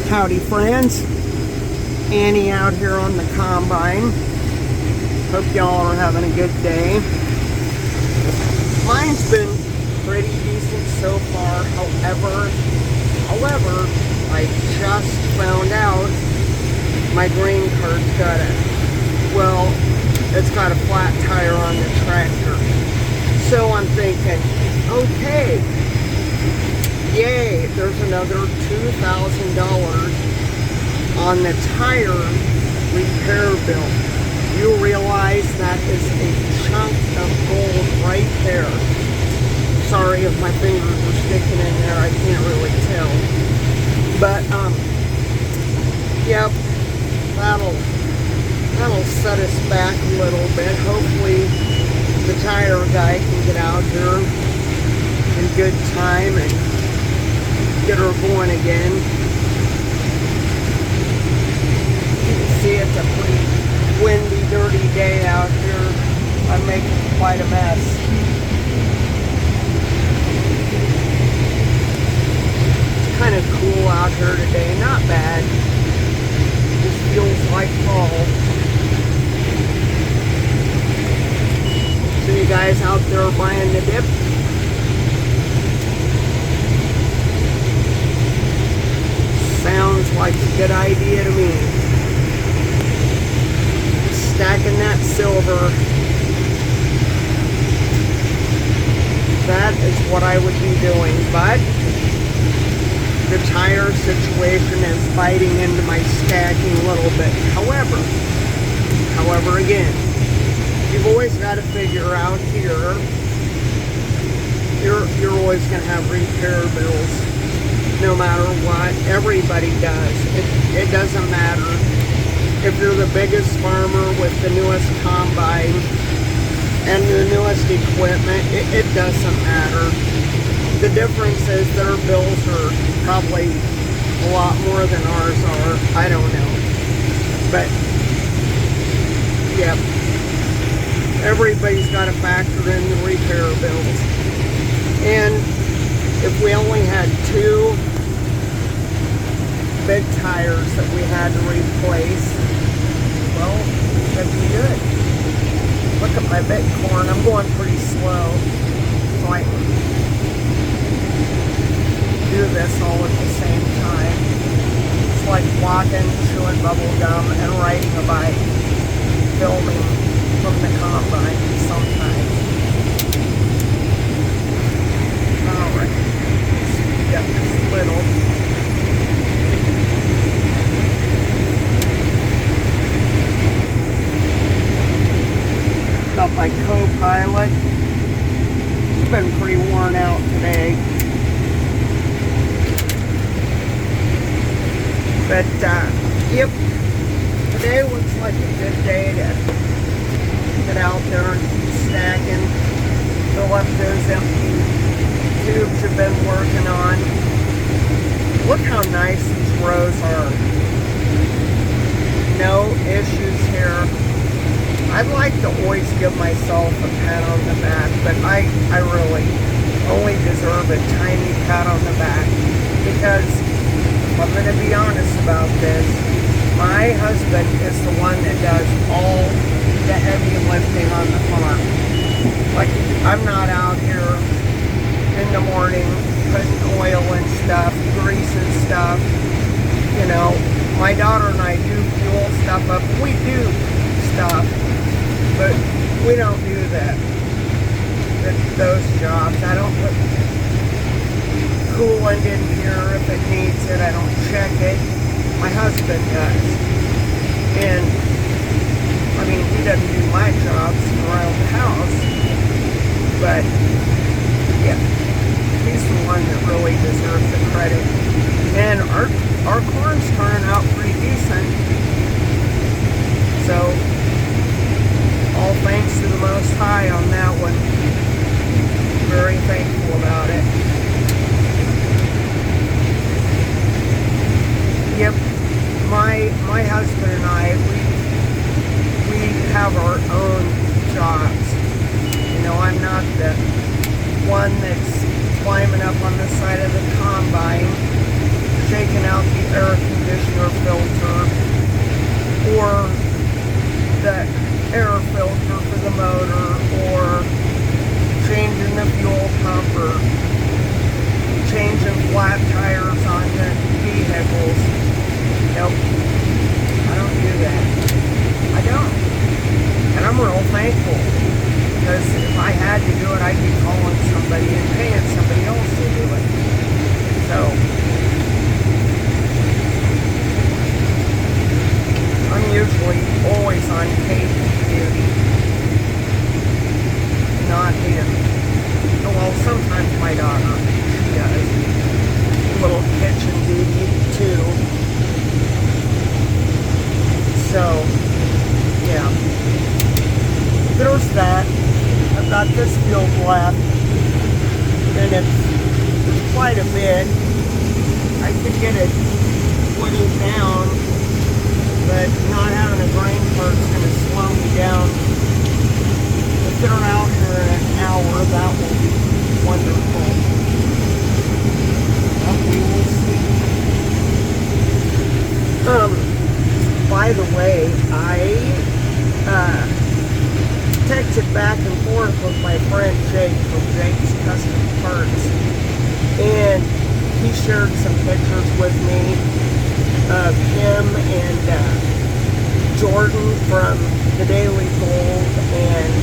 Howdy friends, Annie out here on the combine. Hope y'all are having a good day. Mine's been pretty decent so far. However, I just found out my green card's got it's got a flat tire on the tractor. So I'm thinking, okay, yay, there's another $2,000 on the tire repair bill. You realize that is a chunk of gold right there. Sorry if my fingers are sticking in there, I can't really tell. But, yep, that'll set us back a little bit. Hopefully the tire guy can get out here in good time and get her going again. You can see it's a pretty windy, dirty day out here. I'm making quite a mess. It's kind of cool out here today, not bad. Just feels like fall. So you guys out there buying the dip? Sounds like a good idea to me. Stacking that silver. That is what I would be doing, but the tire situation is biting into my stacking a little bit. However again, you've always got to figure out here, you're always going to have repair bills. No matter what, everybody does. It doesn't matter if you're the biggest farmer with the newest combine and the newest equipment. It doesn't matter. The difference is their bills are probably a lot more than ours are. I don't know. But, yep. Everybody's got to factor in the repair bills. And if we only had two big tires that we had to replace, well, that'd be good. Look at my big corn. I'm going pretty slow, so I can do this all at the same time. It's like walking, chewing bubble gum, and riding a bike, filming from the combine sometimes. Alright, speed up just a little. Got my co-pilot. He's been pretty worn out today. But, yep, today looks like a good day to get out there and keep stacking, fill up those empty tubes you've been working on. Look how nice these rows are. No issues here. I'd like to always give myself a pat on the back, but I really only deserve a tiny pat on the back, because I'm going to be honest about this. My husband is the one that does all the heavy lifting on the farm. Like, I'm not out here in the morning putting oil and stuff, greasing stuff. You know, my daughter and I do fuel stuff up. We do stuff, but we don't do those jobs. I don't put coolant in here if it needs it. I don't check it. My husband does. And, I mean, he doesn't do my jobs around the house, but, yeah, he's the one that really deserves the credit. And our corn's turning out pretty decent. So, all thanks to the Most High on that one. Very thankful about it. Yep, my husband and I, we have our own jobs. You know, I'm not the one that's climbing up on the side of the combine, shaking out the earth get it whittled down, but not having a grain cart's going to slow me down. If they're out here in an hour, that will be wonderful. But we will see. By the way, I texted back and forth with my friend Jake from Jake's Custom Parts, and he shared some pictures with me of him and Jordan from the Daily Gold, and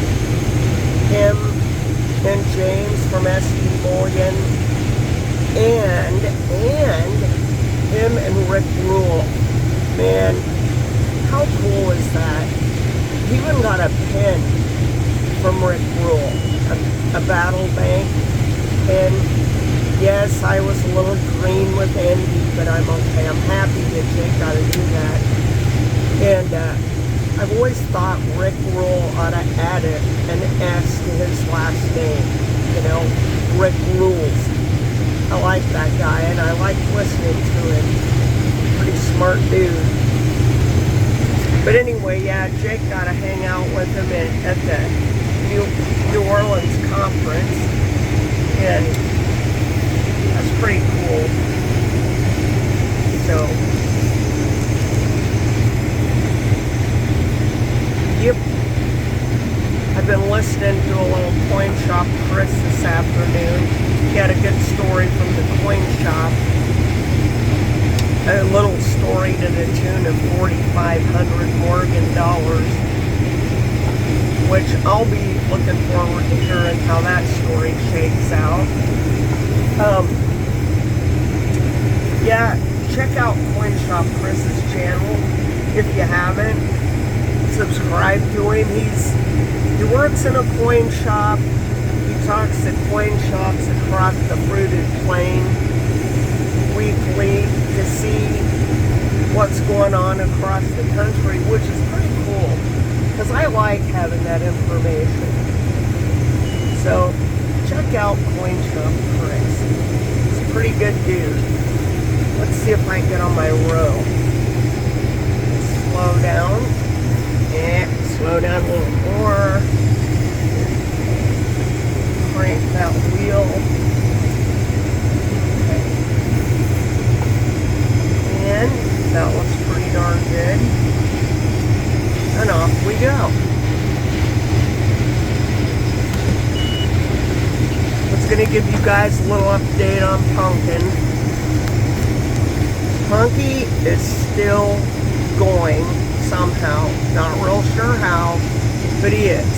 him and James from SD Mulligan, and him and Rick Rule. Man, how cool is that? He even got a pin from Rick Rule, a Battle Bank pin. Yes, I was a little green with envy, but I'm okay. I'm happy that Jake got to do that. And I've always thought Rick Rule ought to add an S to his last name. You know, Rick Rules. I like that guy, and I like listening to him. Pretty smart dude. But anyway, yeah, Jake got to hang out with him at the New Orleans conference, and that's pretty cool. So, yep. I've been listening to a little Coin Shop Chris this afternoon. He had a good story from the coin shop. A little story to the tune of 4,500 Morgan dollars, which I'll be looking forward to hearing how that story shakes out. Yeah, check out Coin Shop Chris's channel if you haven't. Subscribe to him. He works in a coin shop. He talks at coin shops across the fruited plain weekly to see what's going on across the country, which is pretty cool because I like having that information. So check out Coin Shop Chris. He's a pretty good dude. Let's see if I can get on my row. Slow down. Yeah, slow down a little more. Crank that wheel. Okay. And that looks pretty darn good. And off we go. It's going to give you guys a little update on Pumpkin. Punky is still going somehow. Not real sure how, but he is.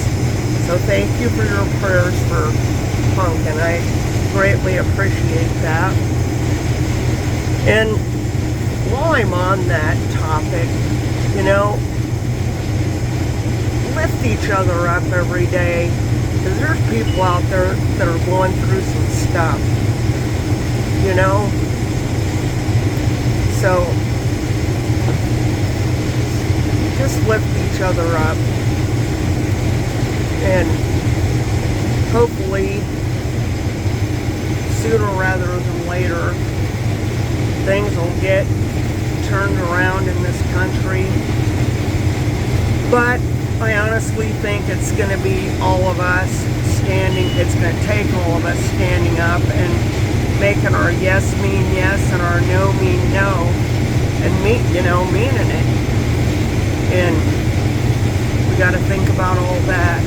So thank you for your prayers for Pumpkin. I greatly appreciate that. And while I'm on that topic, you know, lift each other up every day, because there's people out there that are going through some stuff, you know. So just lift each other up, and hopefully sooner rather than later things will get turned around in this country. But I honestly think it's going to be all of us standing, it's going to take all of us standing up and making our yes mean yes and our no mean no, and meaning it. And we got to think about all that.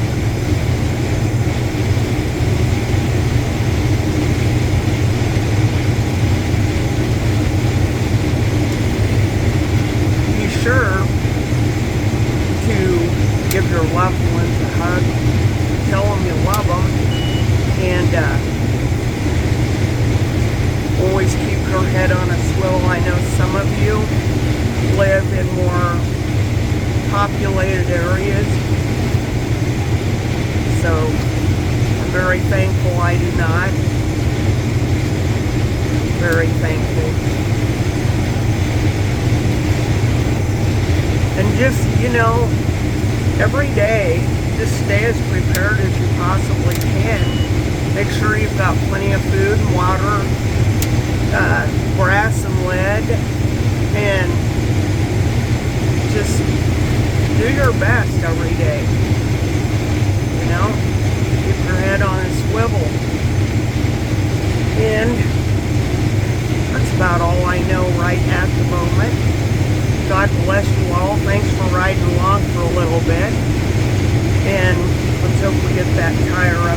Be sure to give your loved ones a hug, tell them you love them, and always keep your head on a swivel. I know some of you live in more populated areas, so I'm very thankful I do not. Very thankful. And just, every day, just stay as prepared as you possibly can. Make sure you've got plenty of food and water, grass and lead, all I know right at the moment. God bless you all. Thanks for riding along for a little bit. And let's hope we get that tire up